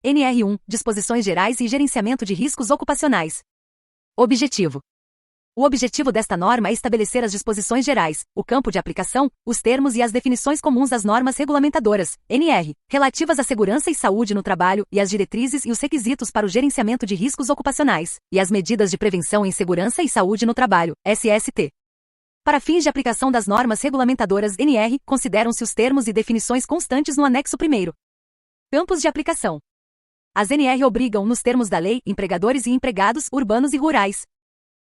NR1, Disposições Gerais e Gerenciamento de Riscos Ocupacionais. Objetivo. O objetivo desta norma é estabelecer as disposições gerais, o campo de aplicação, os termos e as definições comuns das normas regulamentadoras, NR, relativas à segurança e saúde no trabalho e as diretrizes e os requisitos para o gerenciamento de riscos ocupacionais, e as medidas de prevenção em segurança e saúde no trabalho, SST. Para fins de aplicação das normas regulamentadoras NR, consideram-se os termos e definições constantes no anexo 1º. Campos de aplicação. As NR obrigam, nos termos da lei, empregadores e empregados, urbanos e rurais.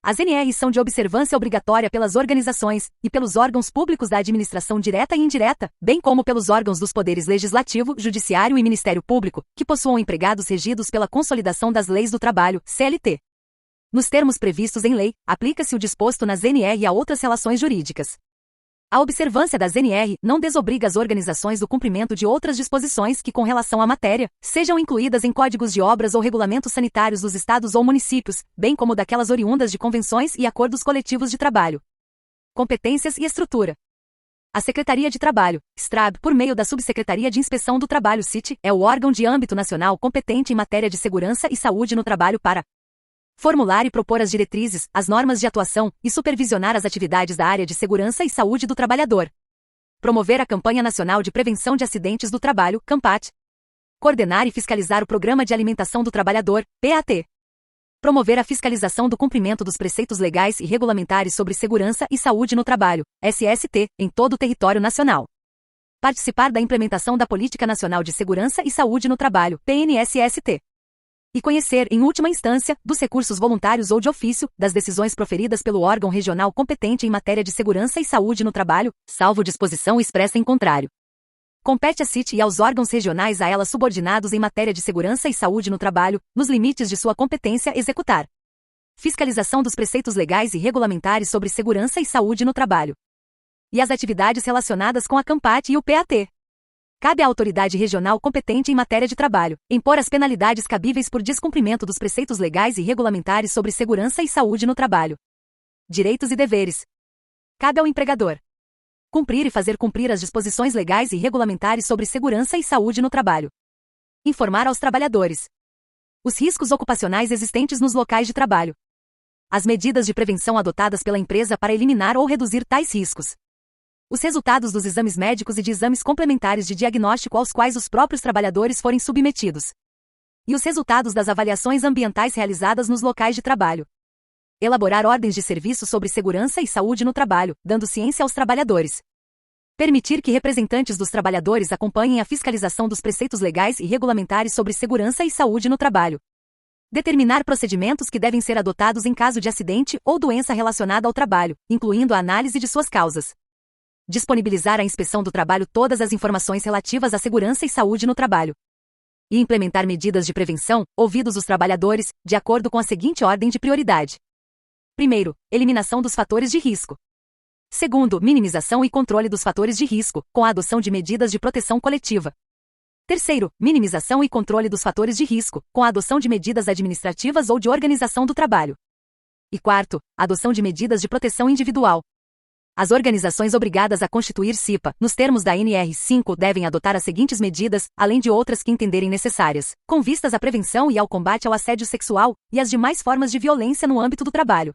As NRs são de observância obrigatória pelas organizações e pelos órgãos públicos da administração direta e indireta, bem como pelos órgãos dos poderes legislativo, judiciário e Ministério Público, que possuam empregados regidos pela Consolidação das Leis do Trabalho, CLT. Nos termos previstos em lei, aplica-se o disposto nas NR a outras relações jurídicas. A observância das NR não desobriga as organizações do cumprimento de outras disposições que, com relação à matéria, sejam incluídas em códigos de obras ou regulamentos sanitários dos estados ou municípios, bem como daquelas oriundas de convenções e acordos coletivos de trabalho. Competências e estrutura. A Secretaria de Trabalho, STRAB, por meio da Subsecretaria de Inspeção do Trabalho, SIT, é o órgão de âmbito nacional competente em matéria de segurança e saúde no trabalho para formular e propor as diretrizes, as normas de atuação e supervisionar as atividades da área de segurança e saúde do trabalhador. Promover a Campanha Nacional de Prevenção de Acidentes do Trabalho, CAMPAT. Coordenar e fiscalizar o Programa de Alimentação do Trabalhador, PAT. Promover a fiscalização do cumprimento dos preceitos legais e regulamentares sobre segurança e saúde no trabalho, SST, em todo o território nacional. Participar da implementação da Política Nacional de Segurança e Saúde no Trabalho, PNSST. E conhecer, em última instância, dos recursos voluntários ou de ofício, das decisões proferidas pelo órgão regional competente em matéria de segurança e saúde no trabalho, salvo disposição expressa em contrário. Compete à CIT e aos órgãos regionais a ela subordinados em matéria de segurança e saúde no trabalho, nos limites de sua competência, executar fiscalização dos preceitos legais e regulamentares sobre segurança e saúde no trabalho. E as atividades relacionadas com a CAMPAT e o PAT. Cabe à autoridade regional competente em matéria de trabalho impor as penalidades cabíveis por descumprimento dos preceitos legais e regulamentares sobre segurança e saúde no trabalho. Direitos e deveres. Cabe ao empregador cumprir e fazer cumprir as disposições legais e regulamentares sobre segurança e saúde no trabalho. Informar aos trabalhadores os riscos ocupacionais existentes nos locais de trabalho. As medidas de prevenção adotadas pela empresa para eliminar ou reduzir tais riscos. Os resultados dos exames médicos e de exames complementares de diagnóstico aos quais os próprios trabalhadores forem submetidos. E os resultados das avaliações ambientais realizadas nos locais de trabalho. Elaborar ordens de serviço sobre segurança e saúde no trabalho, dando ciência aos trabalhadores. Permitir que representantes dos trabalhadores acompanhem a fiscalização dos preceitos legais e regulamentares sobre segurança e saúde no trabalho. Determinar procedimentos que devem ser adotados em caso de acidente ou doença relacionada ao trabalho, incluindo a análise de suas causas. Disponibilizar à inspeção do trabalho todas as informações relativas à segurança e saúde no trabalho. E implementar medidas de prevenção, ouvidos os trabalhadores, de acordo com a seguinte ordem de prioridade. Primeiro, eliminação dos fatores de risco. Segundo, minimização e controle dos fatores de risco, com a adoção de medidas de proteção coletiva. Terceiro, minimização e controle dos fatores de risco, com a adoção de medidas administrativas ou de organização do trabalho. E quarto, adoção de medidas de proteção individual. As organizações obrigadas a constituir CIPA, nos termos da NR5, devem adotar as seguintes medidas, além de outras que entenderem necessárias, com vistas à prevenção e ao combate ao assédio sexual e às demais formas de violência no âmbito do trabalho.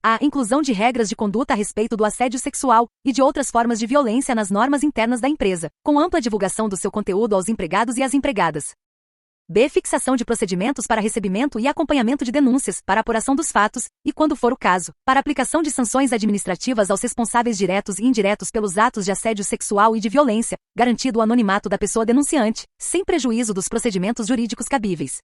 A inclusão de regras de conduta a respeito do assédio sexual e de outras formas de violência nas normas internas da empresa, com ampla divulgação do seu conteúdo aos empregados e às empregadas. B. Fixação de procedimentos para recebimento e acompanhamento de denúncias, para apuração dos fatos, e, quando for o caso, para aplicação de sanções administrativas aos responsáveis diretos e indiretos pelos atos de assédio sexual e de violência, garantido o anonimato da pessoa denunciante, sem prejuízo dos procedimentos jurídicos cabíveis.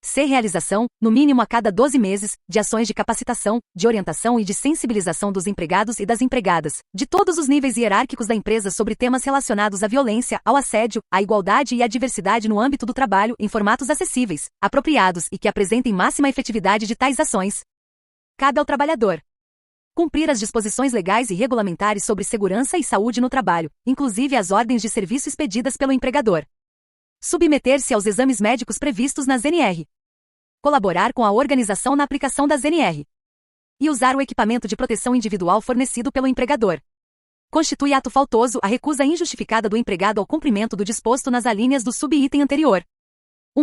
C. Realização, no mínimo a cada 12 meses, de ações de capacitação, de orientação e de sensibilização dos empregados e das empregadas, de todos os níveis hierárquicos da empresa sobre temas relacionados à violência, ao assédio, à igualdade e à diversidade no âmbito do trabalho, em formatos acessíveis, apropriados e que apresentem máxima efetividade de tais ações. Cabe ao trabalhador cumprir as disposições legais e regulamentares sobre segurança e saúde no trabalho, inclusive as ordens de serviço expedidas pelo empregador. Submeter-se aos exames médicos previstos nas NR. Colaborar com a organização na aplicação das NR. E usar o equipamento de proteção individual fornecido pelo empregador. Constitui ato faltoso a recusa injustificada do empregado ao cumprimento do disposto nas alíneas do subitem anterior.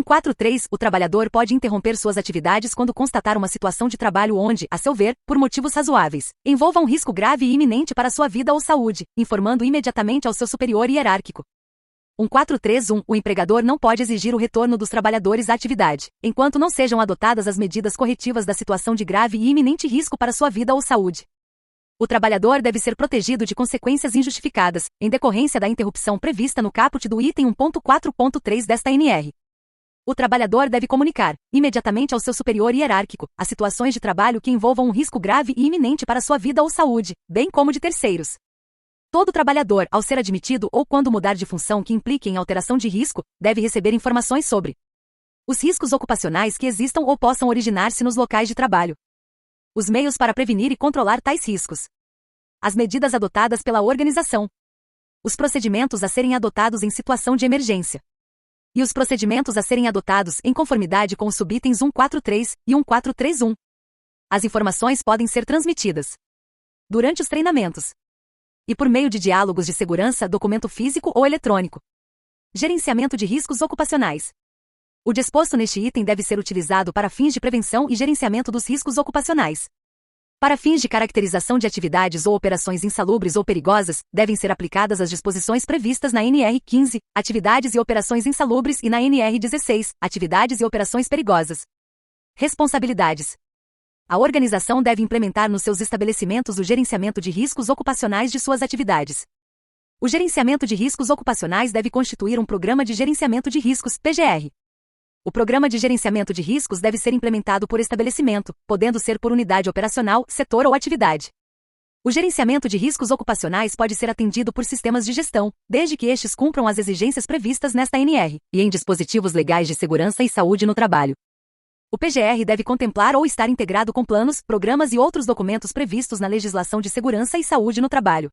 143. O trabalhador pode interromper suas atividades quando constatar uma situação de trabalho onde, a seu ver, por motivos razoáveis, envolva um risco grave e iminente para sua vida ou saúde, informando imediatamente ao seu superior hierárquico. 1431. O empregador não pode exigir o retorno dos trabalhadores à atividade, enquanto não sejam adotadas as medidas corretivas da situação de grave e iminente risco para sua vida ou saúde. O trabalhador deve ser protegido de consequências injustificadas, em decorrência da interrupção prevista no caput do item 1.4.3 desta NR. O trabalhador deve comunicar, imediatamente ao seu superior hierárquico, as situações de trabalho que envolvam um risco grave e iminente para sua vida ou saúde, bem como de terceiros. Todo trabalhador, ao ser admitido ou quando mudar de função que implique em alteração de risco, deve receber informações sobre os riscos ocupacionais que existam ou possam originar-se nos locais de trabalho, os meios para prevenir e controlar tais riscos, as medidas adotadas pela organização, os procedimentos a serem adotados em situação de emergência, e os procedimentos a serem adotados em conformidade com os subitens 143 e 1431. As informações podem ser transmitidas durante os treinamentos e por meio de diálogos de segurança, documento físico ou eletrônico. Gerenciamento de riscos ocupacionais. O disposto neste item deve ser utilizado para fins de prevenção e gerenciamento dos riscos ocupacionais. Para fins de caracterização de atividades ou operações insalubres ou perigosas, devem ser aplicadas as disposições previstas na NR 15, atividades e operações insalubres, e na NR 16, atividades e operações perigosas. Responsabilidades. A organização deve implementar nos seus estabelecimentos o gerenciamento de riscos ocupacionais de suas atividades. O gerenciamento de riscos ocupacionais deve constituir um programa de gerenciamento de riscos, PGR. O programa de gerenciamento de riscos deve ser implementado por estabelecimento, podendo ser por unidade operacional, setor ou atividade. O gerenciamento de riscos ocupacionais pode ser atendido por sistemas de gestão, desde que estes cumpram as exigências previstas nesta NR, e em dispositivos legais de segurança e saúde no trabalho. O PGR deve contemplar ou estar integrado com planos, programas e outros documentos previstos na legislação de segurança e saúde no trabalho.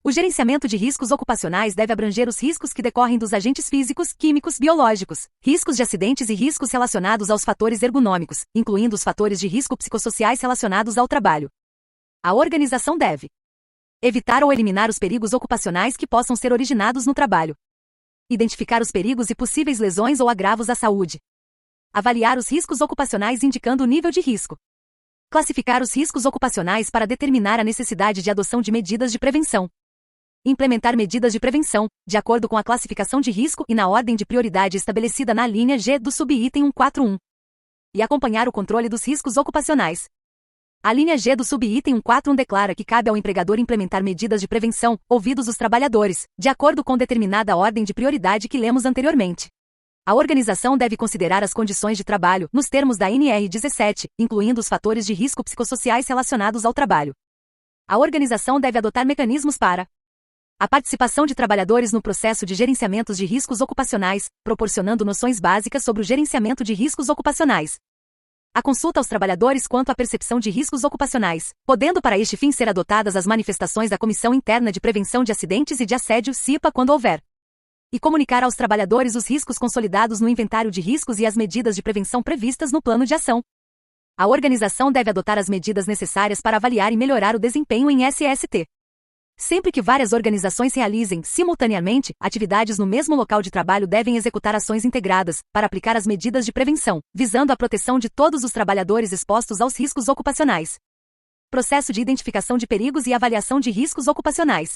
O gerenciamento de riscos ocupacionais deve abranger os riscos que decorrem dos agentes físicos, químicos, biológicos, riscos de acidentes e riscos relacionados aos fatores ergonômicos, incluindo os fatores de risco psicossociais relacionados ao trabalho. A organização deve evitar ou eliminar os perigos ocupacionais que possam ser originados no trabalho. Identificar os perigos e possíveis lesões ou agravos à saúde. Avaliar os riscos ocupacionais indicando o nível de risco. Classificar os riscos ocupacionais para determinar a necessidade de adoção de medidas de prevenção. Implementar medidas de prevenção, de acordo com a classificação de risco e na ordem de prioridade estabelecida na linha G do subitem 141. E acompanhar o controle dos riscos ocupacionais. A linha G do subitem 141 declara que cabe ao empregador implementar medidas de prevenção, ouvidos os trabalhadores, de acordo com determinada ordem de prioridade que lemos anteriormente. A organização deve considerar as condições de trabalho, nos termos da NR 17, incluindo os fatores de risco psicossociais relacionados ao trabalho. A organização deve adotar mecanismos para a participação de trabalhadores no processo de gerenciamentos de riscos ocupacionais, proporcionando noções básicas sobre o gerenciamento de riscos ocupacionais. A consulta aos trabalhadores quanto à percepção de riscos ocupacionais, podendo para este fim ser adotadas as manifestações da Comissão Interna de Prevenção de Acidentes e de Assédio, CIPA, quando houver. E comunicar aos trabalhadores os riscos consolidados no inventário de riscos e as medidas de prevenção previstas no plano de ação. A organização deve adotar as medidas necessárias para avaliar e melhorar o desempenho em SST. Sempre que várias organizações realizem, simultaneamente, atividades no mesmo local de trabalho, devem executar ações integradas, para aplicar as medidas de prevenção, visando a proteção de todos os trabalhadores expostos aos riscos ocupacionais. Processo de identificação de perigos e avaliação de riscos ocupacionais.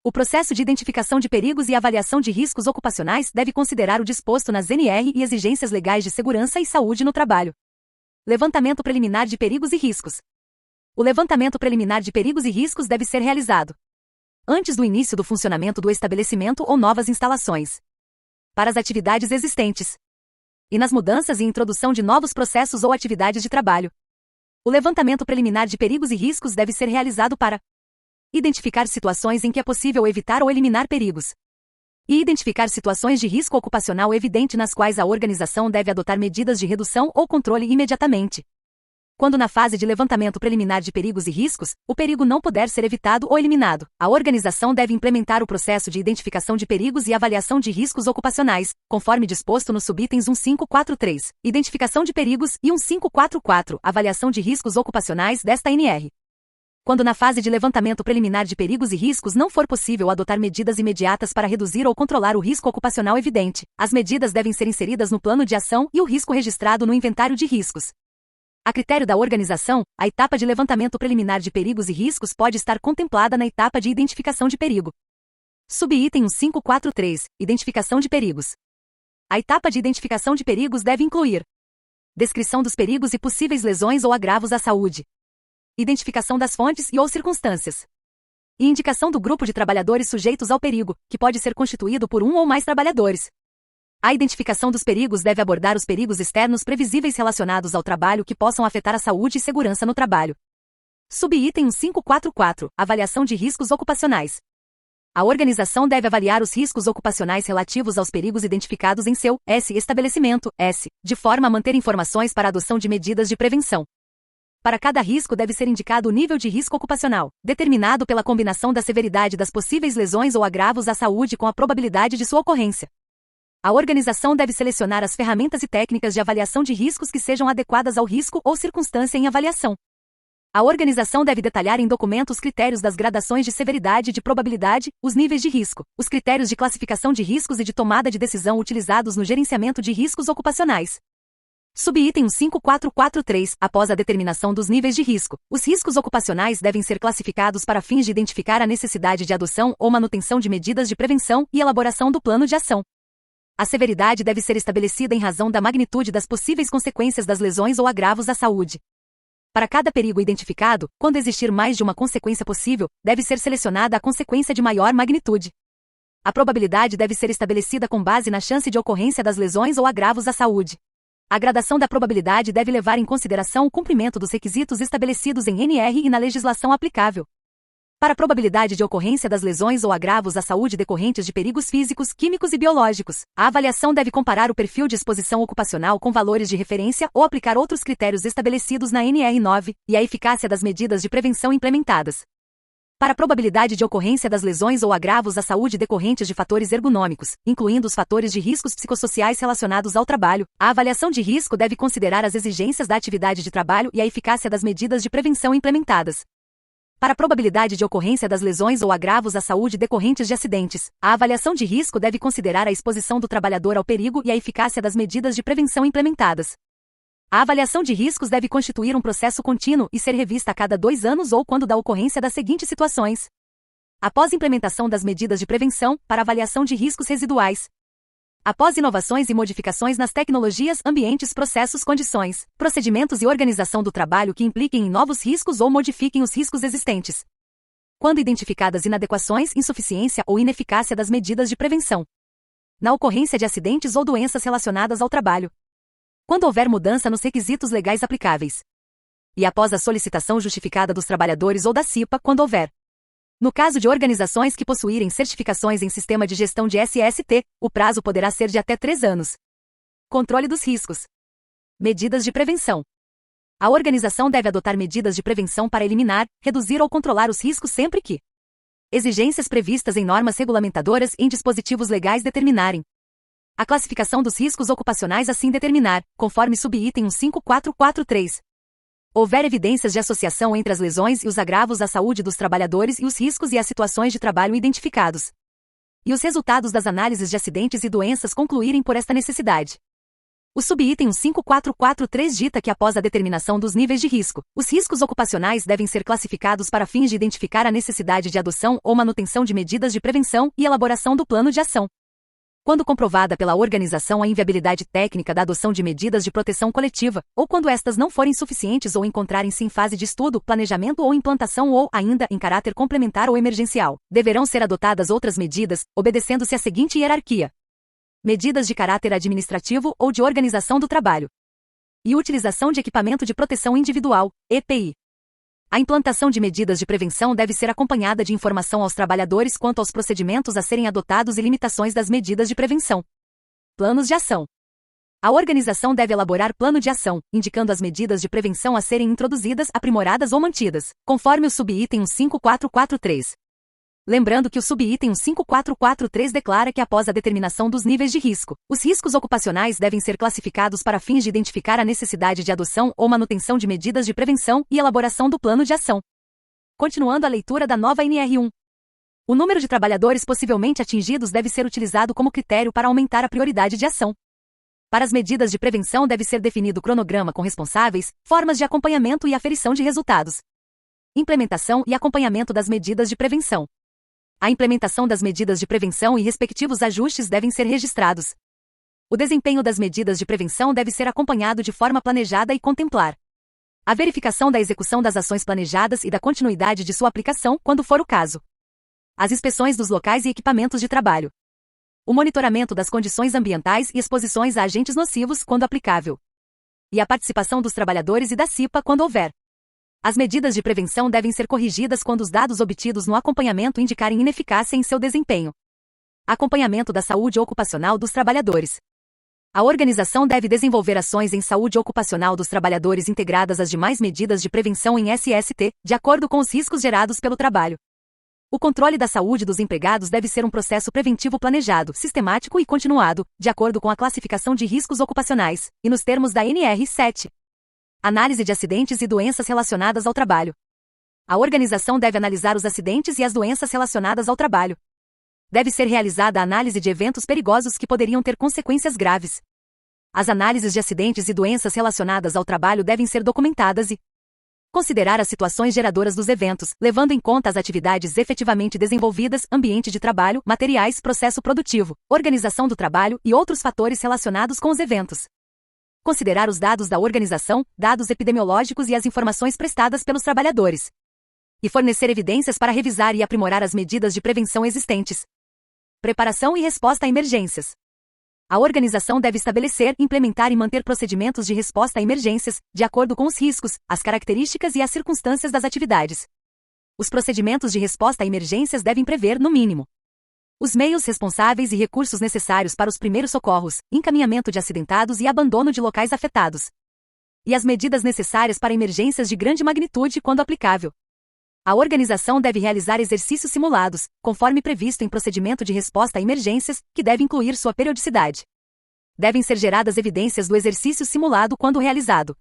O processo de identificação de perigos e avaliação de riscos ocupacionais deve considerar o disposto nas NR e exigências legais de segurança e saúde no trabalho. Levantamento preliminar de perigos e riscos. O levantamento preliminar de perigos e riscos deve ser realizado antes do início do funcionamento do estabelecimento ou novas instalações, para as atividades existentes, e nas mudanças e introdução de novos processos ou atividades de trabalho. O levantamento preliminar de perigos e riscos deve ser realizado para identificar situações em que é possível evitar ou eliminar perigos, e identificar situações de risco ocupacional evidente nas quais a organização deve adotar medidas de redução ou controle imediatamente. Quando na fase de levantamento preliminar de perigos e riscos, o perigo não puder ser evitado ou eliminado, a organização deve implementar o processo de identificação de perigos e avaliação de riscos ocupacionais, conforme disposto nos subitens 1543, identificação de perigos, e 1544, avaliação de riscos ocupacionais desta NR. Quando na fase de levantamento preliminar de perigos e riscos não for possível adotar medidas imediatas para reduzir ou controlar o risco ocupacional evidente, as medidas devem ser inseridas no plano de ação e o risco registrado no inventário de riscos. A critério da organização, a etapa de levantamento preliminar de perigos e riscos pode estar contemplada na etapa de identificação de perigo. Subitem 1543, Identificação de perigos. A etapa de identificação de perigos deve incluir descrição dos perigos e possíveis lesões ou agravos à saúde, identificação das fontes e ou circunstâncias, e indicação do grupo de trabalhadores sujeitos ao perigo, que pode ser constituído por um ou mais trabalhadores. A identificação dos perigos deve abordar os perigos externos previsíveis relacionados ao trabalho que possam afetar a saúde e segurança no trabalho. Subitem 1544, Avaliação de riscos ocupacionais. A organização deve avaliar os riscos ocupacionais relativos aos perigos identificados em seu estabelecimento, de forma a manter informações para a adoção de medidas de prevenção. Para cada risco deve ser indicado o nível de risco ocupacional, determinado pela combinação da severidade das possíveis lesões ou agravos à saúde com a probabilidade de sua ocorrência. A organização deve selecionar as ferramentas e técnicas de avaliação de riscos que sejam adequadas ao risco ou circunstância em avaliação. A organização deve detalhar em documento os critérios das gradações de severidade e de probabilidade, os níveis de risco, os critérios de classificação de riscos e de tomada de decisão utilizados no gerenciamento de riscos ocupacionais. Subitem 5443, após a determinação dos níveis de risco, os riscos ocupacionais devem ser classificados para fins de identificar a necessidade de adoção ou manutenção de medidas de prevenção e elaboração do plano de ação. A severidade deve ser estabelecida em razão da magnitude das possíveis consequências das lesões ou agravos à saúde. Para cada perigo identificado, quando existir mais de uma consequência possível, deve ser selecionada a consequência de maior magnitude. A probabilidade deve ser estabelecida com base na chance de ocorrência das lesões ou agravos à saúde. A gradação da probabilidade deve levar em consideração o cumprimento dos requisitos estabelecidos em NR e na legislação aplicável. Para a probabilidade de ocorrência das lesões ou agravos à saúde decorrentes de perigos físicos, químicos e biológicos, a avaliação deve comparar o perfil de exposição ocupacional com valores de referência ou aplicar outros critérios estabelecidos na NR9 e a eficácia das medidas de prevenção implementadas. Para a probabilidade de ocorrência das lesões ou agravos à saúde decorrentes de fatores ergonômicos, incluindo os fatores de riscos psicossociais relacionados ao trabalho, a avaliação de risco deve considerar as exigências da atividade de trabalho e a eficácia das medidas de prevenção implementadas. Para a probabilidade de ocorrência das lesões ou agravos à saúde decorrentes de acidentes, a avaliação de risco deve considerar a exposição do trabalhador ao perigo e a eficácia das medidas de prevenção implementadas. A avaliação de riscos deve constituir um processo contínuo e ser revista a cada 2 anos ou quando da ocorrência das seguintes situações. Após implementação das medidas de prevenção, para avaliação de riscos residuais. Após inovações e modificações nas tecnologias, ambientes, processos, condições, procedimentos e organização do trabalho que impliquem em novos riscos ou modifiquem os riscos existentes. Quando identificadas inadequações, insuficiência ou ineficácia das medidas de prevenção. Na ocorrência de acidentes ou doenças relacionadas ao trabalho. Quando houver mudança nos requisitos legais aplicáveis. E após a solicitação justificada dos trabalhadores ou da CIPA, quando houver. No caso de organizações que possuírem certificações em sistema de gestão de SST, o prazo poderá ser de até 3 anos. Controle dos riscos. Medidas de prevenção. A organização deve adotar medidas de prevenção para eliminar, reduzir ou controlar os riscos sempre que exigências previstas em normas regulamentadoras e em dispositivos legais determinarem. A classificação dos riscos ocupacionais assim determinar, conforme subitem 5443. Houver evidências de associação entre as lesões e os agravos à saúde dos trabalhadores e os riscos e as situações de trabalho identificados. E os resultados das análises de acidentes e doenças concluírem por esta necessidade. O subitem 5443 dita que após a determinação dos níveis de risco, os riscos ocupacionais devem ser classificados para fins de identificar a necessidade de adoção ou manutenção de medidas de prevenção e elaboração do plano de ação. Quando comprovada pela organização a inviabilidade técnica da adoção de medidas de proteção coletiva, ou quando estas não forem suficientes ou encontrarem-se em fase de estudo, planejamento ou implantação ou, ainda, em caráter complementar ou emergencial, deverão ser adotadas outras medidas, obedecendo-se à seguinte hierarquia. Medidas de caráter administrativo ou de organização do trabalho. E utilização de equipamento de proteção individual, EPI. A implantação de medidas de prevenção deve ser acompanhada de informação aos trabalhadores quanto aos procedimentos a serem adotados e limitações das medidas de prevenção. Planos de ação. A organização deve elaborar plano de ação, indicando as medidas de prevenção a serem introduzidas, aprimoradas ou mantidas, conforme o subitem 5443. Lembrando que o subitem 5443 declara que após a determinação dos níveis de risco, os riscos ocupacionais devem ser classificados para fins de identificar a necessidade de adoção ou manutenção de medidas de prevenção e elaboração do plano de ação. Continuando a leitura da nova NR1. O número de trabalhadores possivelmente atingidos deve ser utilizado como critério para aumentar a prioridade de ação. Para as medidas de prevenção deve ser definido cronograma com responsáveis, formas de acompanhamento e aferição de resultados. Implementação e acompanhamento das medidas de prevenção. A implementação das medidas de prevenção e respectivos ajustes devem ser registrados. O desempenho das medidas de prevenção deve ser acompanhado de forma planejada e contemplar a verificação da execução das ações planejadas e da continuidade de sua aplicação, quando for o caso. As inspeções dos locais e equipamentos de trabalho. O monitoramento das condições ambientais e exposições a agentes nocivos, quando aplicável. E a participação dos trabalhadores e da CIPA, quando houver. As medidas de prevenção devem ser corrigidas quando os dados obtidos no acompanhamento indicarem ineficácia em seu desempenho. Acompanhamento da saúde ocupacional dos trabalhadores. A organização deve desenvolver ações em saúde ocupacional dos trabalhadores integradas às demais medidas de prevenção em SST, de acordo com os riscos gerados pelo trabalho. O controle da saúde dos empregados deve ser um processo preventivo planejado, sistemático e continuado, de acordo com a classificação de riscos ocupacionais, e nos termos da NR7. Análise de acidentes e doenças relacionadas ao trabalho. A organização deve analisar os acidentes e as doenças relacionadas ao trabalho. Deve ser realizada a análise de eventos perigosos que poderiam ter consequências graves. As análises de acidentes e doenças relacionadas ao trabalho devem ser documentadas e considerar as situações geradoras dos eventos, levando em conta as atividades efetivamente desenvolvidas, ambiente de trabalho, materiais, processo produtivo, organização do trabalho e outros fatores relacionados com os eventos. Considerar os dados da organização, dados epidemiológicos e as informações prestadas pelos trabalhadores. E fornecer evidências para revisar e aprimorar as medidas de prevenção existentes. Preparação e resposta a emergências. A organização deve estabelecer, implementar e manter procedimentos de resposta a emergências, de acordo com os riscos, as características e as circunstâncias das atividades. Os procedimentos de resposta a emergências devem prever, no mínimo, os meios responsáveis e recursos necessários para os primeiros socorros, encaminhamento de acidentados e abandono de locais afetados. E as medidas necessárias para emergências de grande magnitude, quando aplicável. A organização deve realizar exercícios simulados, conforme previsto em procedimento de resposta a emergências, que deve incluir sua periodicidade. Devem ser geradas evidências do exercício simulado quando realizado.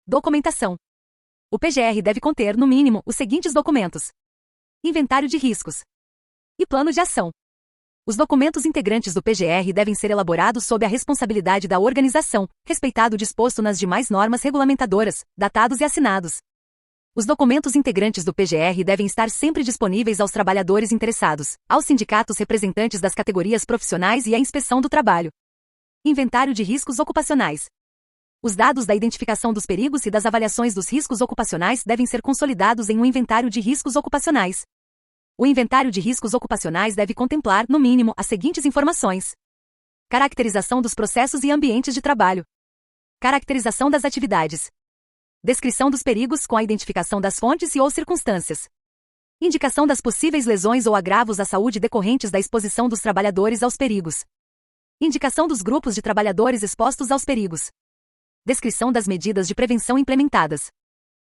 Documentação. O PGR deve conter, no mínimo, os seguintes documentos: inventário de riscos e plano de ação. Os documentos integrantes do PGR devem ser elaborados sob a responsabilidade da organização, respeitado o disposto nas demais normas regulamentadoras, datados e assinados. Os documentos integrantes do PGR devem estar sempre disponíveis aos trabalhadores interessados, aos sindicatos representantes das categorias profissionais e à inspeção do trabalho. Inventário de riscos ocupacionais. Os dados da identificação dos perigos e das avaliações dos riscos ocupacionais devem ser consolidados em um inventário de riscos ocupacionais. O inventário de riscos ocupacionais deve contemplar, no mínimo, as seguintes informações: caracterização dos processos e ambientes de trabalho, caracterização das atividades, descrição dos perigos com a identificação das fontes e ou circunstâncias, indicação das possíveis lesões ou agravos à saúde decorrentes da exposição dos trabalhadores aos perigos, indicação dos grupos de trabalhadores expostos aos perigos, descrição das medidas de prevenção implementadas,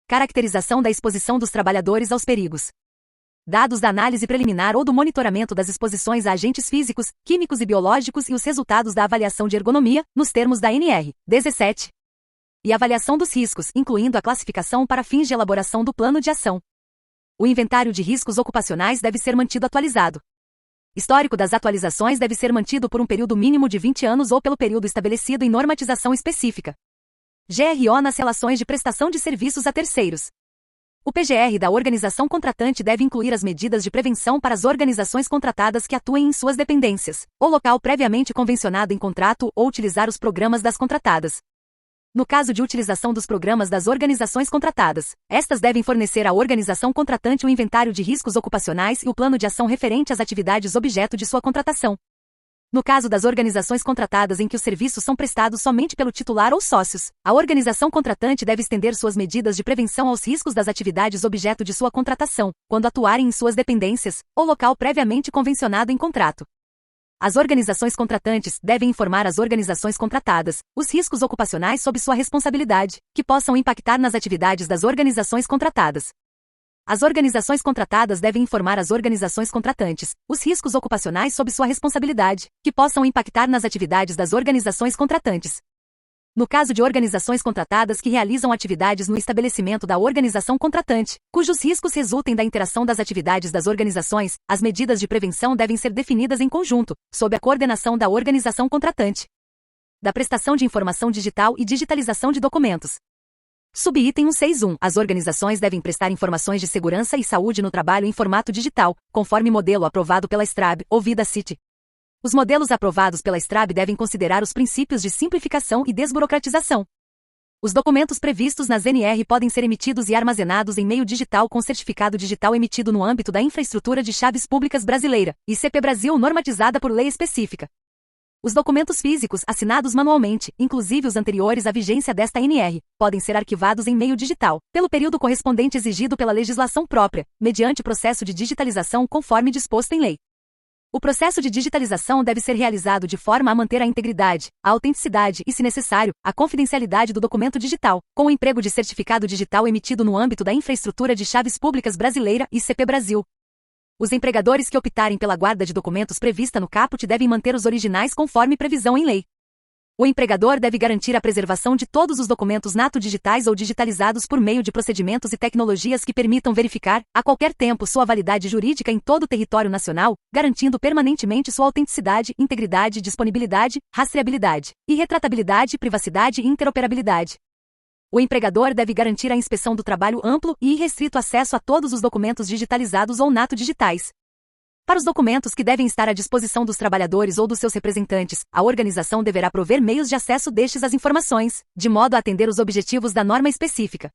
caracterização da exposição dos trabalhadores aos perigos, dados da análise preliminar ou do monitoramento das exposições a agentes físicos, químicos e biológicos e os resultados da avaliação de ergonomia, nos termos da NR 17. E avaliação dos riscos, incluindo a classificação para fins de elaboração do plano de ação. O inventário de riscos ocupacionais deve ser mantido atualizado. Histórico das atualizações deve ser mantido por um período mínimo de 20 anos ou pelo período estabelecido em normatização específica. GRO nas relações de prestação de serviços a terceiros. O PGR da organização contratante deve incluir as medidas de prevenção para as organizações contratadas que atuem em suas dependências, ou local previamente convencionado em contrato ou utilizar os programas das contratadas. No caso de utilização dos programas das organizações contratadas, estas devem fornecer à organização contratante um inventário de riscos ocupacionais e o plano de ação referente às atividades objeto de sua contratação. No caso das organizações contratadas em que os serviços são prestados somente pelo titular ou sócios, a organização contratante deve estender suas medidas de prevenção aos riscos das atividades objeto de sua contratação, quando atuarem em suas dependências, ou local previamente convencionado em contrato. As organizações contratantes devem informar as organizações contratadas os riscos ocupacionais sob sua responsabilidade, que possam impactar nas atividades das organizações contratadas. As organizações contratadas devem informar as organizações contratantes os riscos ocupacionais sob sua responsabilidade, que possam impactar nas atividades das organizações contratantes. No caso de organizações contratadas que realizam atividades no estabelecimento da organização contratante, cujos riscos resultem da interação das atividades das organizações, as medidas de prevenção devem ser definidas em conjunto, sob a coordenação da organização contratante. Da prestação de informação digital e digitalização de documentos. Subitem 161. As organizações devem prestar informações de segurança e saúde no trabalho em formato digital, conforme modelo aprovado pela STRAB ou VidaCity. Os modelos aprovados pela STRAB devem considerar os princípios de simplificação e desburocratização. Os documentos previstos nas NR podem ser emitidos e armazenados em meio digital com certificado digital emitido no âmbito da Infraestrutura de Chaves Públicas Brasileira, ICP Brasil normatizada por lei específica. Os documentos físicos assinados manualmente, inclusive os anteriores à vigência desta NR, podem ser arquivados em meio digital, pelo período correspondente exigido pela legislação própria, mediante processo de digitalização conforme disposto em lei. O processo de digitalização deve ser realizado de forma a manter a integridade, a autenticidade e, se necessário, a confidencialidade do documento digital, com o emprego de certificado digital emitido no âmbito da Infraestrutura de Chaves Públicas Brasileira, ICP Brasil. Os empregadores que optarem pela guarda de documentos prevista no caput devem manter os originais conforme previsão em lei. O empregador deve garantir a preservação de todos os documentos nato-digitais ou digitalizados por meio de procedimentos e tecnologias que permitam verificar, a qualquer tempo, sua validade jurídica em todo o território nacional, garantindo permanentemente sua autenticidade, integridade, disponibilidade, rastreabilidade, irretratabilidade, privacidade e interoperabilidade. O empregador deve garantir a inspeção do trabalho amplo e irrestrito acesso a todos os documentos digitalizados ou nato-digitais. Para os documentos que devem estar à disposição dos trabalhadores ou dos seus representantes, a organização deverá prover meios de acesso destes às informações, de modo a atender os objetivos da norma específica.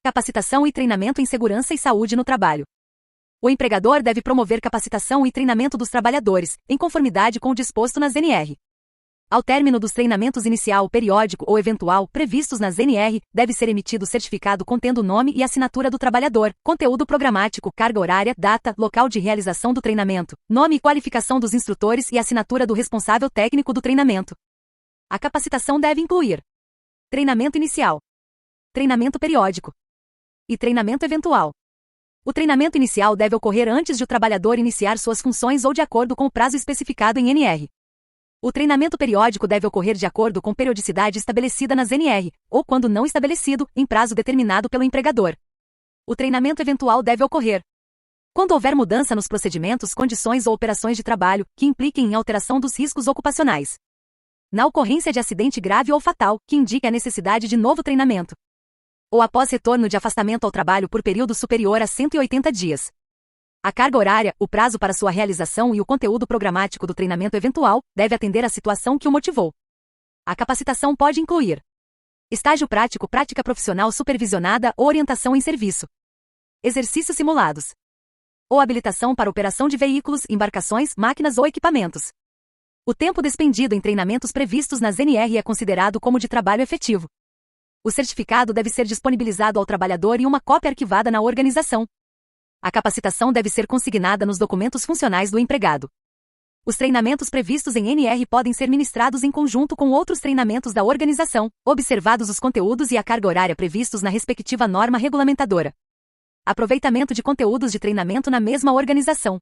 Capacitação e treinamento em segurança e saúde no trabalho. O empregador deve promover capacitação e treinamento dos trabalhadores, em conformidade com o disposto nas NR. Ao término dos treinamentos inicial, periódico ou eventual previstos nas NR, deve ser emitido certificado contendo o nome e assinatura do trabalhador, conteúdo programático, carga horária, data, local de realização do treinamento, nome e qualificação dos instrutores e assinatura do responsável técnico do treinamento. A capacitação deve incluir treinamento inicial, treinamento periódico e treinamento eventual. O treinamento inicial deve ocorrer antes de o trabalhador iniciar suas funções ou de acordo com o prazo especificado em NR. O treinamento periódico deve ocorrer de acordo com periodicidade estabelecida nas NR, ou quando não estabelecido, em prazo determinado pelo empregador. O treinamento eventual deve ocorrer quando houver mudança nos procedimentos, condições ou operações de trabalho, que impliquem em alteração dos riscos ocupacionais. Na ocorrência de acidente grave ou fatal, que indique a necessidade de novo treinamento. Ou após retorno de afastamento ao trabalho por período superior a 180 dias. A carga horária, o prazo para sua realização e o conteúdo programático do treinamento eventual deve atender à situação que o motivou. A capacitação pode incluir estágio prático, prática profissional supervisionada ou orientação em serviço, exercícios simulados, ou habilitação para operação de veículos, embarcações, máquinas ou equipamentos. O tempo despendido em treinamentos previstos nas NR é considerado como de trabalho efetivo. O certificado deve ser disponibilizado ao trabalhador e uma cópia arquivada na organização. A capacitação deve ser consignada nos documentos funcionais do empregado. Os treinamentos previstos em NR podem ser ministrados em conjunto com outros treinamentos da organização, observados os conteúdos e a carga horária previstos na respectiva norma regulamentadora. Aproveitamento de conteúdos de treinamento na mesma organização.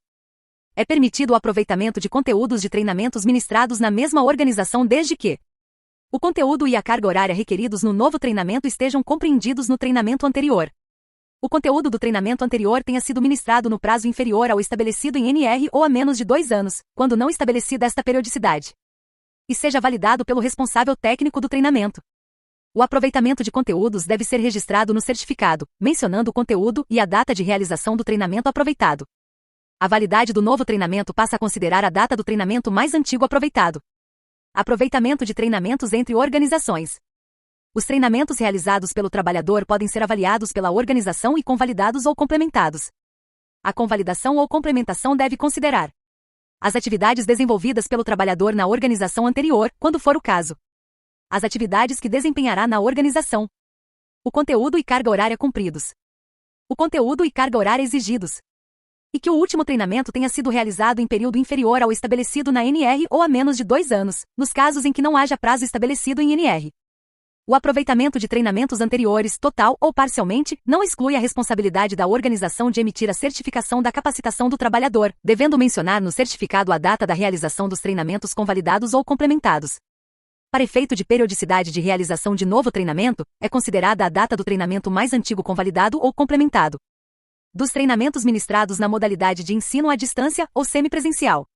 É permitido o aproveitamento de conteúdos de treinamentos ministrados na mesma organização desde que o conteúdo e a carga horária requeridos no novo treinamento estejam compreendidos no treinamento anterior. O conteúdo do treinamento anterior tenha sido ministrado no prazo inferior ao estabelecido em NR ou a menos de 2 anos, quando não estabelecida esta periodicidade. E seja validado pelo responsável técnico do treinamento. O aproveitamento de conteúdos deve ser registrado no certificado, mencionando o conteúdo e a data de realização do treinamento aproveitado. A validade do novo treinamento passa a considerar a data do treinamento mais antigo aproveitado. Aproveitamento de treinamentos entre organizações. Os treinamentos realizados pelo trabalhador podem ser avaliados pela organização e convalidados ou complementados. A convalidação ou complementação deve considerar as atividades desenvolvidas pelo trabalhador na organização anterior, quando for o caso. As atividades que desempenhará na organização. O conteúdo e carga horária cumpridos. O conteúdo e carga horária exigidos. E que o último treinamento tenha sido realizado em período inferior ao estabelecido na NR ou a menos de 2 anos, nos casos em que não haja prazo estabelecido em NR. O aproveitamento de treinamentos anteriores, total ou parcialmente, não exclui a responsabilidade da organização de emitir a certificação da capacitação do trabalhador, devendo mencionar no certificado a data da realização dos treinamentos convalidados ou complementados. Para efeito de periodicidade de realização de novo treinamento, é considerada a data do treinamento mais antigo convalidado ou complementado. Dos treinamentos ministrados na modalidade de ensino à distância ou semipresencial.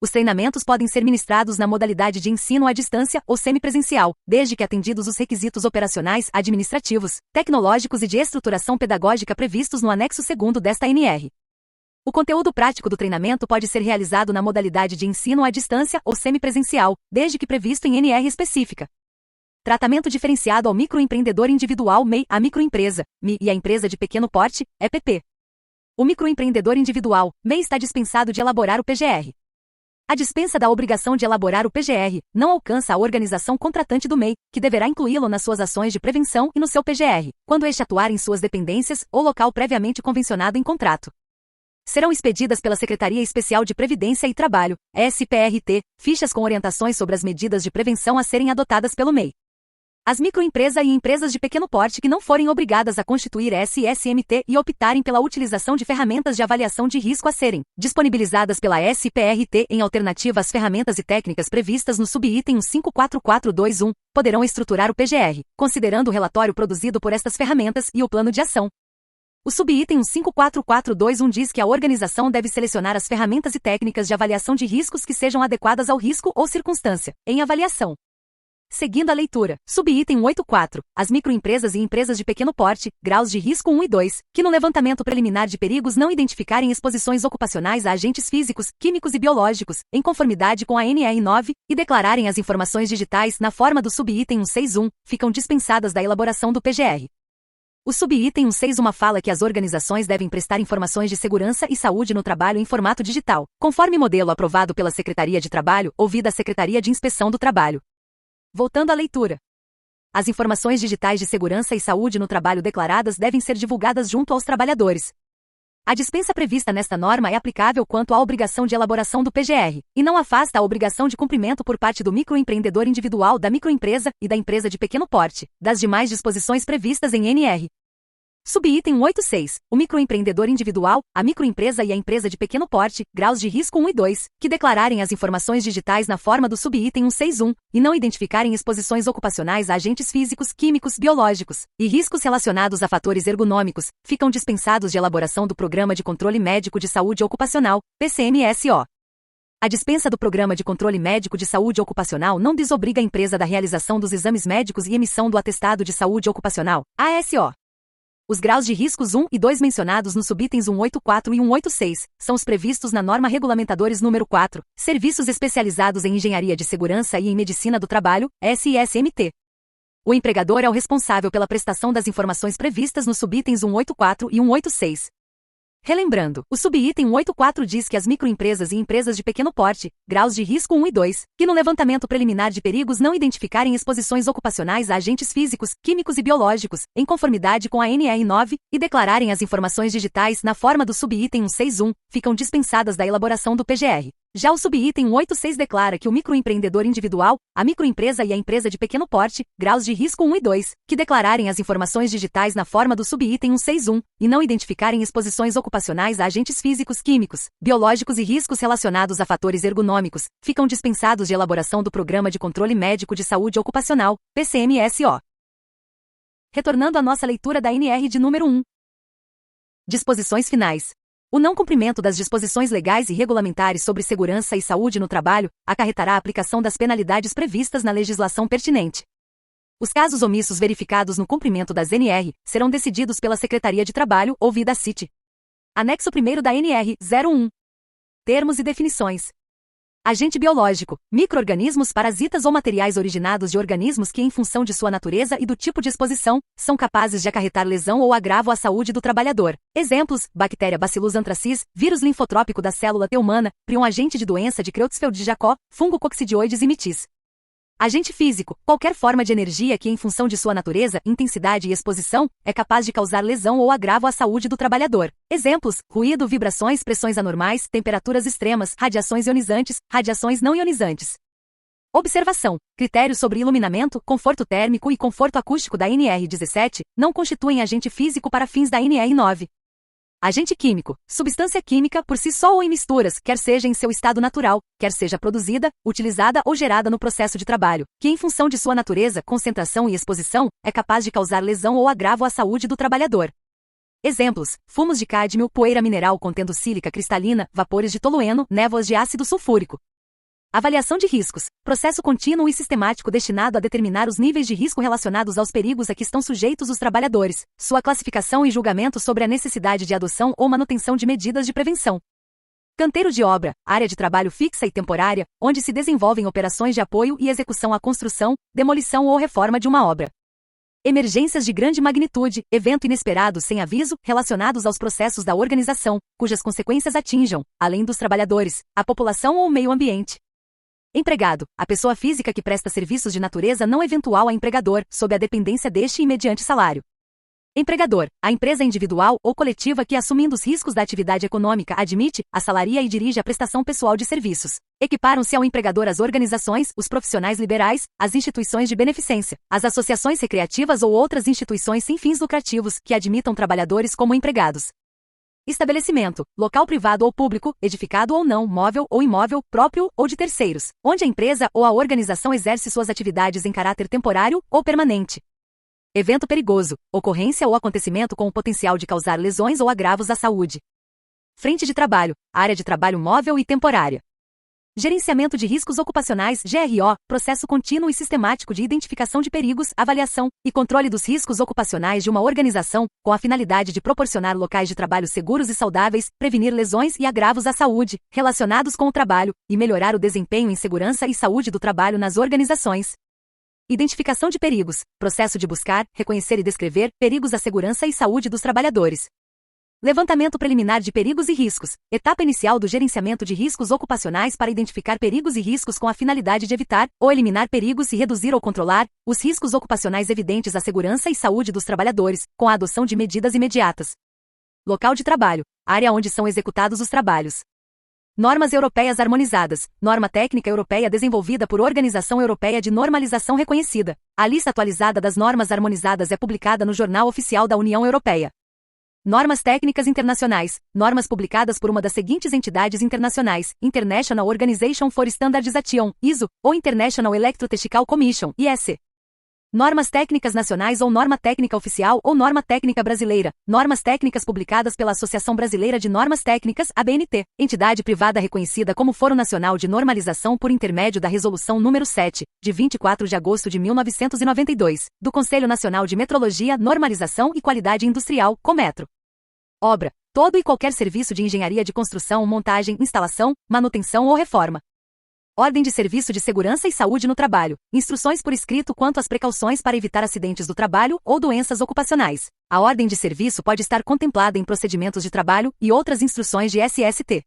Os treinamentos podem ser ministrados na modalidade de ensino à distância ou semipresencial, desde que atendidos os requisitos operacionais, administrativos, tecnológicos e de estruturação pedagógica previstos no anexo 2º desta NR. O conteúdo prático do treinamento pode ser realizado na modalidade de ensino à distância ou semipresencial, desde que previsto em NR específica. Tratamento diferenciado ao microempreendedor individual MEI, a microempresa, MI e a empresa de pequeno porte, EPP. O microempreendedor individual, MEI, está dispensado de elaborar o PGR. A dispensa da obrigação de elaborar o PGR não alcança a organização contratante do MEI, que deverá incluí-lo nas suas ações de prevenção e no seu PGR, quando este atuar em suas dependências ou local previamente convencionado em contrato. Serão expedidas pela Secretaria Especial de Previdência e Trabalho, SPRT, fichas com orientações sobre as medidas de prevenção a serem adotadas pelo MEI. As microempresas e empresas de pequeno porte que não forem obrigadas a constituir SSMT e optarem pela utilização de ferramentas de avaliação de risco a serem disponibilizadas pela SPRT em alternativa às ferramentas e técnicas previstas no subitem 154421, poderão estruturar o PGR, considerando o relatório produzido por estas ferramentas e o plano de ação. O subitem 154421 diz que a organização deve selecionar as ferramentas e técnicas de avaliação de riscos que sejam adequadas ao risco ou circunstância, em avaliação. Seguindo a leitura, subitem 84, as microempresas e empresas de pequeno porte, graus de risco 1 e 2, que no levantamento preliminar de perigos não identificarem exposições ocupacionais a agentes físicos, químicos e biológicos, em conformidade com a NR9, e declararem as informações digitais na forma do subitem 161, ficam dispensadas da elaboração do PGR. O subitem 161 fala que as organizações devem prestar informações de segurança e saúde no trabalho em formato digital, conforme modelo aprovado pela Secretaria de Trabalho, ouvida a Secretaria de Inspeção do Trabalho. Voltando à leitura. As informações digitais de segurança e saúde no trabalho declaradas devem ser divulgadas junto aos trabalhadores. A dispensa prevista nesta norma é aplicável quanto à obrigação de elaboração do PGR, e não afasta a obrigação de cumprimento por parte do microempreendedor individual, da microempresa e da empresa de pequeno porte, das demais disposições previstas em NR. Subitem 186, o microempreendedor individual, a microempresa e a empresa de pequeno porte, graus de risco 1 e 2, que declararem as informações digitais na forma do subitem 161, e não identificarem exposições ocupacionais a agentes físicos, químicos, biológicos, e riscos relacionados a fatores ergonômicos, ficam dispensados de elaboração do Programa de Controle Médico de Saúde Ocupacional, PCMSO. A dispensa do Programa de Controle Médico de Saúde Ocupacional não desobriga a empresa da realização dos exames médicos e emissão do Atestado de Saúde Ocupacional, ASO. Os graus de riscos 1 e 2 mencionados nos subitens 184 e 186 são os previstos na norma regulamentadores número 4, Serviços Especializados em Engenharia de Segurança e em Medicina do Trabalho, SISMT. O empregador é o responsável pela prestação das informações previstas nos subitens 184 e 186. Relembrando, o subitem 184 diz que as microempresas e empresas de pequeno porte, graus de risco 1 e 2, que no levantamento preliminar de perigos não identificarem exposições ocupacionais a agentes físicos, químicos e biológicos, em conformidade com a NR9, e declararem as informações digitais na forma do subitem 161, ficam dispensadas da elaboração do PGR. Já o subitem 186 declara que o microempreendedor individual, a microempresa e a empresa de pequeno porte, graus de risco 1 e 2, que declararem as informações digitais na forma do subitem 161, e não identificarem exposições ocupacionais a agentes físicos, químicos, biológicos e riscos relacionados a fatores ergonômicos, ficam dispensados de elaboração do Programa de Controle Médico de Saúde Ocupacional, PCMSO. Retornando à nossa leitura da NR de número 1. Disposições finais. O não cumprimento das disposições legais e regulamentares sobre segurança e saúde no trabalho acarretará a aplicação das penalidades previstas na legislação pertinente. Os casos omissos verificados no cumprimento das NR serão decididos pela Secretaria de Trabalho, ouvida a CIT. Anexo 1º da NR 01. Termos e definições. Agente biológico, micro-organismos parasitas ou materiais originados de organismos que, em função de sua natureza e do tipo de exposição, são capazes de acarretar lesão ou agravo à saúde do trabalhador. Exemplos: bactéria Bacillus anthracis, vírus linfotrópico da célula T humana, prion agente de doença de Creutzfeldt-Jakob, fungo coccidioides e mitis. Agente físico, qualquer forma de energia que, em função de sua natureza, intensidade e exposição, é capaz de causar lesão ou agravo à saúde do trabalhador. Exemplos: ruído, vibrações, pressões anormais, temperaturas extremas, radiações ionizantes, radiações não ionizantes. Observação: critérios sobre iluminamento, conforto térmico e conforto acústico da NR17 não constituem agente físico para fins da NR9. Agente químico, substância química por si só ou em misturas, quer seja em seu estado natural, quer seja produzida, utilizada ou gerada no processo de trabalho, que em função de sua natureza, concentração e exposição, é capaz de causar lesão ou agravo à saúde do trabalhador. Exemplos: fumos de cádmio, poeira mineral contendo sílica cristalina, vapores de tolueno, névoas de ácido sulfúrico. Avaliação de riscos. Processo contínuo e sistemático destinado a determinar os níveis de risco relacionados aos perigos a que estão sujeitos os trabalhadores, sua classificação e julgamento sobre a necessidade de adoção ou manutenção de medidas de prevenção. Canteiro de obra, área de trabalho fixa e temporária, onde se desenvolvem operações de apoio e execução à construção, demolição ou reforma de uma obra. Emergências de grande magnitude, evento inesperado sem aviso, relacionados aos processos da organização, cujas consequências atinjam, além dos trabalhadores, a população ou o meio ambiente. Empregado, a pessoa física que presta serviços de natureza não eventual a empregador, sob a dependência deste e mediante salário. Empregador, a empresa individual ou coletiva que, assumindo os riscos da atividade econômica, admite, assalaria e dirige a prestação pessoal de serviços. Equiparam-se ao empregador as organizações, os profissionais liberais, as instituições de beneficência, as associações recreativas ou outras instituições sem fins lucrativos que admitam trabalhadores como empregados. Estabelecimento, local privado ou público, edificado ou não, móvel ou imóvel, próprio ou de terceiros, onde a empresa ou a organização exerce suas atividades em caráter temporário ou permanente. Evento perigoso, ocorrência ou acontecimento com o potencial de causar lesões ou agravos à saúde. Frente de trabalho, área de trabalho móvel e temporária. Gerenciamento de riscos ocupacionais, GRO, processo contínuo e sistemático de identificação de perigos, avaliação e controle dos riscos ocupacionais de uma organização, com a finalidade de proporcionar locais de trabalho seguros e saudáveis, prevenir lesões e agravos à saúde, relacionados com o trabalho, e melhorar o desempenho em segurança e saúde do trabalho nas organizações. Identificação de perigos, processo de buscar, reconhecer e descrever perigos à segurança e saúde dos trabalhadores. Levantamento preliminar de perigos e riscos, etapa inicial do gerenciamento de riscos ocupacionais para identificar perigos e riscos com a finalidade de evitar ou eliminar perigos e reduzir ou controlar os riscos ocupacionais evidentes à segurança e saúde dos trabalhadores, com a adoção de medidas imediatas. Local de trabalho, área onde são executados os trabalhos. Normas europeias harmonizadas, norma técnica europeia desenvolvida por Organização Europeia de Normalização reconhecida. A lista atualizada das normas harmonizadas é publicada no Jornal Oficial da União Europeia. Normas técnicas internacionais, normas publicadas por uma das seguintes entidades internacionais: International Organization for Standardization, ISO, ou International Electrotechnical Commission, IEC. Normas técnicas nacionais ou norma técnica oficial ou norma técnica brasileira, normas técnicas publicadas pela Associação Brasileira de Normas Técnicas, ABNT, entidade privada reconhecida como Foro Nacional de Normalização por intermédio da Resolução número 7, de 24 de agosto de 1992, do Conselho Nacional de Metrologia, Normalização e Qualidade Industrial, Cometro. Obra, todo e qualquer serviço de engenharia de construção, montagem, instalação, manutenção ou reforma. Ordem de Serviço de Segurança e Saúde no Trabalho. Instruções por escrito quanto às precauções para evitar acidentes do trabalho ou doenças ocupacionais. A ordem de serviço pode estar contemplada em procedimentos de trabalho e outras instruções de SST.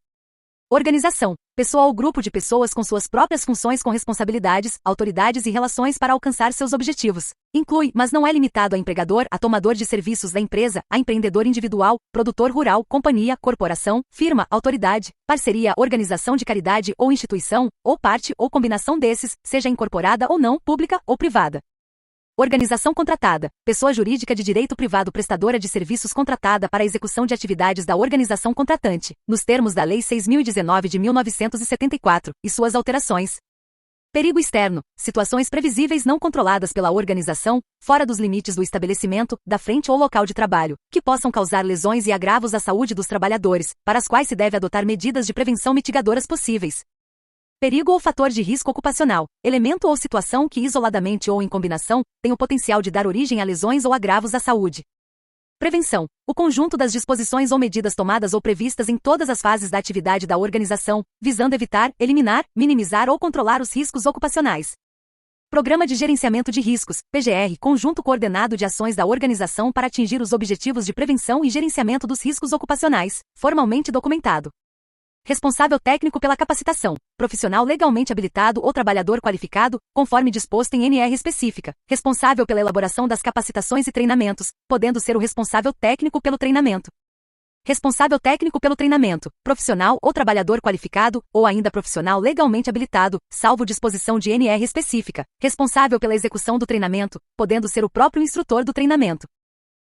Organização. Pessoa ou grupo de pessoas com suas próprias funções com responsabilidades, autoridades e relações para alcançar seus objetivos. Inclui, mas não é limitado a empregador, a tomador de serviços da empresa, a empreendedor individual, produtor rural, companhia, corporação, firma, autoridade, parceria, organização de caridade ou instituição, ou parte ou combinação desses, seja incorporada ou não, pública ou privada. Organização contratada, pessoa jurídica de direito privado prestadora de serviços contratada para a execução de atividades da organização contratante, nos termos da Lei 6.019 de 1974, e suas alterações. Perigo externo, situações previsíveis não controladas pela organização, fora dos limites do estabelecimento, da frente ou local de trabalho, que possam causar lesões e agravos à saúde dos trabalhadores, para as quais se deve adotar medidas de prevenção mitigadoras possíveis. Perigo ou fator de risco ocupacional, elemento ou situação que isoladamente ou em combinação, tem o potencial de dar origem a lesões ou agravos à saúde. Prevenção, o conjunto das disposições ou medidas tomadas ou previstas em todas as fases da atividade da organização, visando evitar, eliminar, minimizar ou controlar os riscos ocupacionais. Programa de Gerenciamento de Riscos, PGR, conjunto coordenado de ações da organização para atingir os objetivos de prevenção e gerenciamento dos riscos ocupacionais, formalmente documentado. Responsável técnico pela capacitação, profissional legalmente habilitado ou trabalhador qualificado, conforme disposto em NR específica, responsável pela elaboração das capacitações e treinamentos, podendo ser o responsável técnico pelo treinamento. Responsável técnico pelo treinamento, profissional ou trabalhador qualificado, ou ainda profissional legalmente habilitado, salvo disposição de NR específica, responsável pela execução do treinamento, podendo ser o próprio instrutor do treinamento.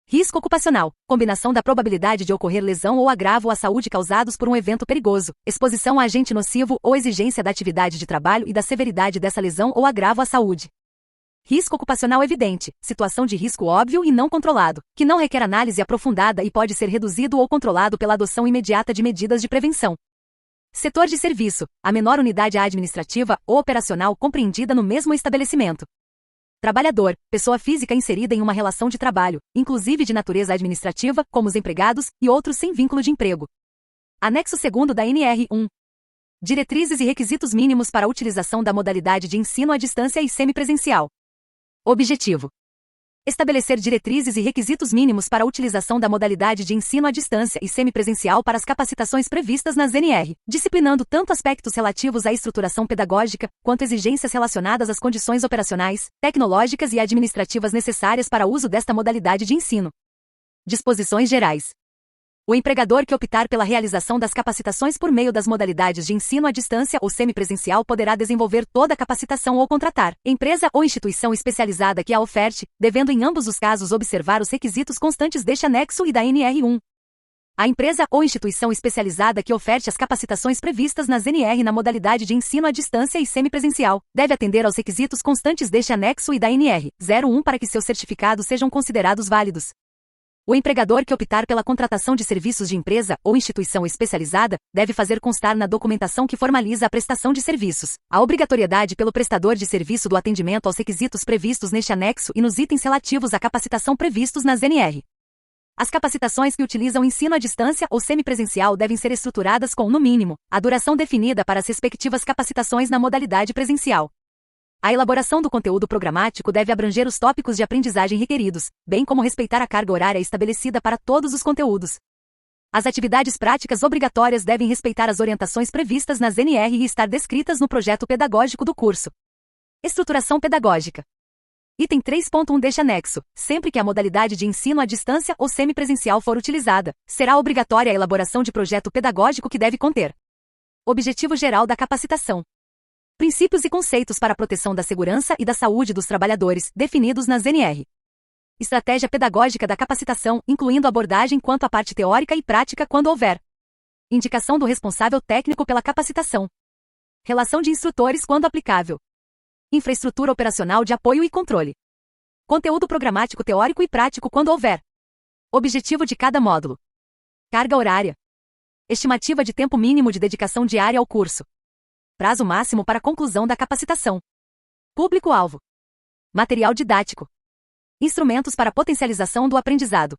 Risco ocupacional. Combinação da probabilidade de ocorrer lesão ou agravo à saúde causados por um evento perigoso, exposição a agente nocivo ou exigência da atividade de trabalho e da severidade dessa lesão ou agravo à saúde. Risco ocupacional evidente. Situação de risco óbvio e não controlado, que não requer análise aprofundada e pode ser reduzido ou controlado pela adoção imediata de medidas de prevenção. Setor de serviço. A menor unidade administrativa ou operacional compreendida no mesmo estabelecimento. Trabalhador, pessoa física inserida em uma relação de trabalho, inclusive de natureza administrativa, como os empregados, e outros sem vínculo de emprego. Anexo 2º da NR1. Diretrizes e requisitos mínimos para a utilização da modalidade de ensino à distância e semipresencial. Objetivo: estabelecer diretrizes e requisitos mínimos para a utilização da modalidade de ensino à distância e semipresencial para as capacitações previstas nas NR, disciplinando tanto aspectos relativos à estruturação pedagógica, quanto exigências relacionadas às condições operacionais, tecnológicas e administrativas necessárias para o uso desta modalidade de ensino. Disposições gerais. O empregador que optar pela realização das capacitações por meio das modalidades de ensino à distância ou semipresencial poderá desenvolver toda a capacitação ou contratar empresa ou instituição especializada que a oferte, devendo em ambos os casos observar os requisitos constantes deste anexo e da NR1. A empresa ou instituição especializada que oferte as capacitações previstas nas NR na modalidade de ensino à distância e semipresencial deve atender aos requisitos constantes deste anexo e da NR 01 para que seus certificados sejam considerados válidos. O empregador que optar pela contratação de serviços de empresa ou instituição especializada deve fazer constar na documentação que formaliza a prestação de serviços a obrigatoriedade pelo prestador de serviço do atendimento aos requisitos previstos neste anexo e nos itens relativos à capacitação previstos nas NR. As capacitações que utilizam ensino à distância ou semipresencial devem ser estruturadas com, no mínimo, a duração definida para as respectivas capacitações na modalidade presencial. A elaboração do conteúdo programático deve abranger os tópicos de aprendizagem requeridos, bem como respeitar a carga horária estabelecida para todos os conteúdos. As atividades práticas obrigatórias devem respeitar as orientações previstas nas NR e estar descritas no projeto pedagógico do curso. Estruturação pedagógica. Item 3.1 deste anexo. Sempre que a modalidade de ensino à distância ou semipresencial for utilizada, será obrigatória a elaboração de projeto pedagógico que deve conter: objetivo geral da capacitação, princípios e conceitos para a proteção da segurança e da saúde dos trabalhadores, definidos nas NR. Estratégia pedagógica da capacitação, incluindo abordagem quanto à parte teórica e prática quando houver. Indicação do responsável técnico pela capacitação. Relação de instrutores quando aplicável. Infraestrutura operacional de apoio e controle. Conteúdo programático teórico e prático quando houver. Objetivo de cada módulo. Carga horária. Estimativa de tempo mínimo de dedicação diária ao curso. Prazo máximo para conclusão da capacitação. Público-alvo. Material didático. Instrumentos para potencialização do aprendizado.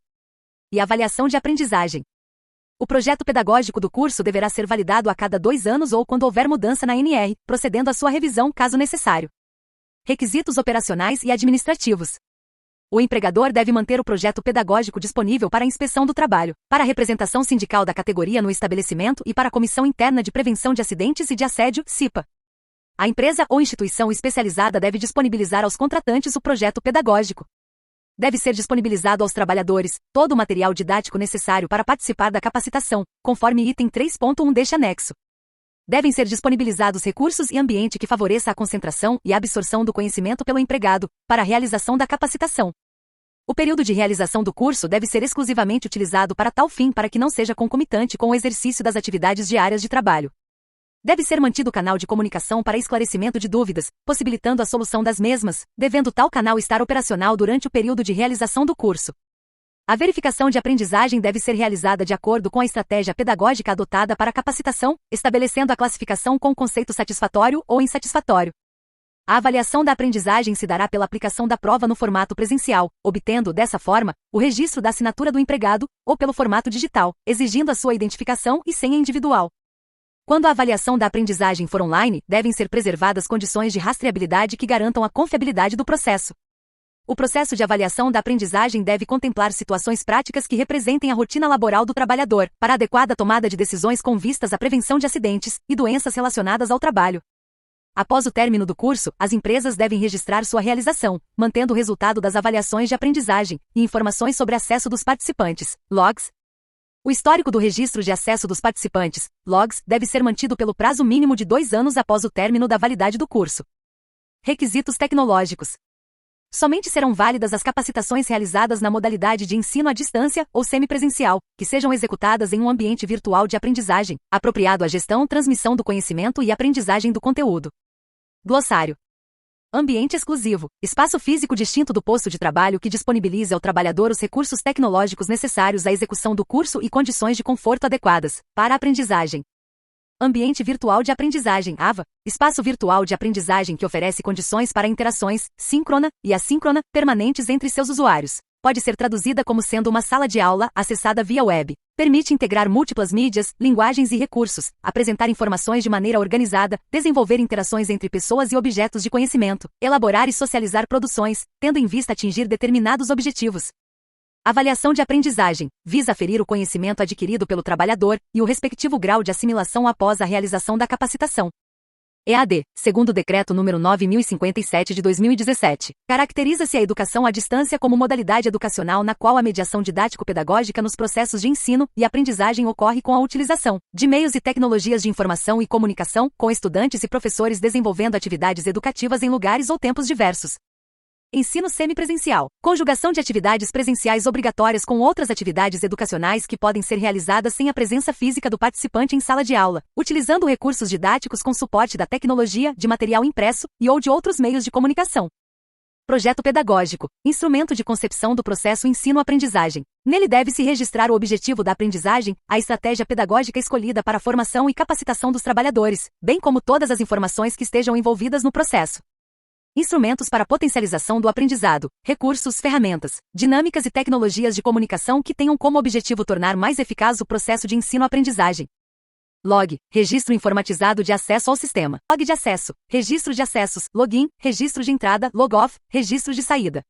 E avaliação de aprendizagem. O projeto pedagógico do curso deverá ser validado a cada 2 anos ou quando houver mudança na NR, procedendo à sua revisão caso necessário. Requisitos operacionais e administrativos. O empregador deve manter o projeto pedagógico disponível para a inspeção do trabalho, para a representação sindical da categoria no estabelecimento e para a Comissão Interna de Prevenção de Acidentes e de Assédio, CIPA. A empresa ou instituição especializada deve disponibilizar aos contratantes o projeto pedagógico. Deve ser disponibilizado aos trabalhadores todo o material didático necessário para participar da capacitação, conforme item 3.1 deste anexo. Devem ser disponibilizados recursos e ambiente que favoreça a concentração e a absorção do conhecimento pelo empregado, para a realização da capacitação. O período de realização do curso deve ser exclusivamente utilizado para tal fim para que não seja concomitante com o exercício das atividades diárias de trabalho. Deve ser mantido canal de comunicação para esclarecimento de dúvidas, possibilitando a solução das mesmas, devendo tal canal estar operacional durante o período de realização do curso. A verificação de aprendizagem deve ser realizada de acordo com a estratégia pedagógica adotada para a capacitação, estabelecendo a classificação com conceito satisfatório ou insatisfatório. A avaliação da aprendizagem se dará pela aplicação da prova no formato presencial, obtendo, dessa forma, o registro da assinatura do empregado, ou pelo formato digital, exigindo a sua identificação e senha individual. Quando a avaliação da aprendizagem for online, devem ser preservadas condições de rastreabilidade que garantam a confiabilidade do processo. O processo de avaliação da aprendizagem deve contemplar situações práticas que representem a rotina laboral do trabalhador, para a adequada tomada de decisões com vistas à prevenção de acidentes e doenças relacionadas ao trabalho. Após o término do curso, as empresas devem registrar sua realização, mantendo o resultado das avaliações de aprendizagem e informações sobre acesso dos participantes, logs. O histórico do registro de acesso dos participantes, logs, deve ser mantido pelo prazo mínimo de 2 anos após o término da validade do curso. Requisitos tecnológicos. Somente serão válidas as capacitações realizadas na modalidade de ensino à distância ou semipresencial, que sejam executadas em um ambiente virtual de aprendizagem, apropriado à gestão, transmissão do conhecimento e aprendizagem do conteúdo. Glossário. Ambiente exclusivo. Espaço físico distinto do posto de trabalho que disponibilize ao trabalhador os recursos tecnológicos necessários à execução do curso e condições de conforto adequadas para a aprendizagem. Ambiente virtual de aprendizagem, AVA. Espaço virtual de aprendizagem que oferece condições para interações, síncrona e assíncrona, permanentes entre seus usuários. Pode ser traduzida como sendo uma sala de aula acessada via web. Permite integrar múltiplas mídias, linguagens e recursos, apresentar informações de maneira organizada, desenvolver interações entre pessoas e objetos de conhecimento, elaborar e socializar produções, tendo em vista atingir determinados objetivos. Avaliação de aprendizagem. Visa aferir o conhecimento adquirido pelo trabalhador e o respectivo grau de assimilação após a realização da capacitação. EAD, segundo o Decreto nº 9.057 de 2017. Caracteriza-se a educação à distância como modalidade educacional na qual a mediação didático-pedagógica nos processos de ensino e aprendizagem ocorre com a utilização de meios e tecnologias de informação e comunicação, com estudantes e professores desenvolvendo atividades educativas em lugares ou tempos diversos. Ensino semipresencial. Conjugação de atividades presenciais obrigatórias com outras atividades educacionais que podem ser realizadas sem a presença física do participante em sala de aula, utilizando recursos didáticos com suporte da tecnologia, de material impresso e ou de outros meios de comunicação. Projeto pedagógico. Instrumento de concepção do processo ensino-aprendizagem. Nele deve-se registrar o objetivo da aprendizagem, a estratégia pedagógica escolhida para a formação e capacitação dos trabalhadores, bem como todas as informações que estejam envolvidas no processo. Instrumentos para potencialização do aprendizado, recursos, ferramentas, dinâmicas e tecnologias de comunicação que tenham como objetivo tornar mais eficaz o processo de ensino-aprendizagem. Log, registro informatizado de acesso ao sistema. Log de acesso, registro de acessos, login, registro de entrada, logoff, registro de saída.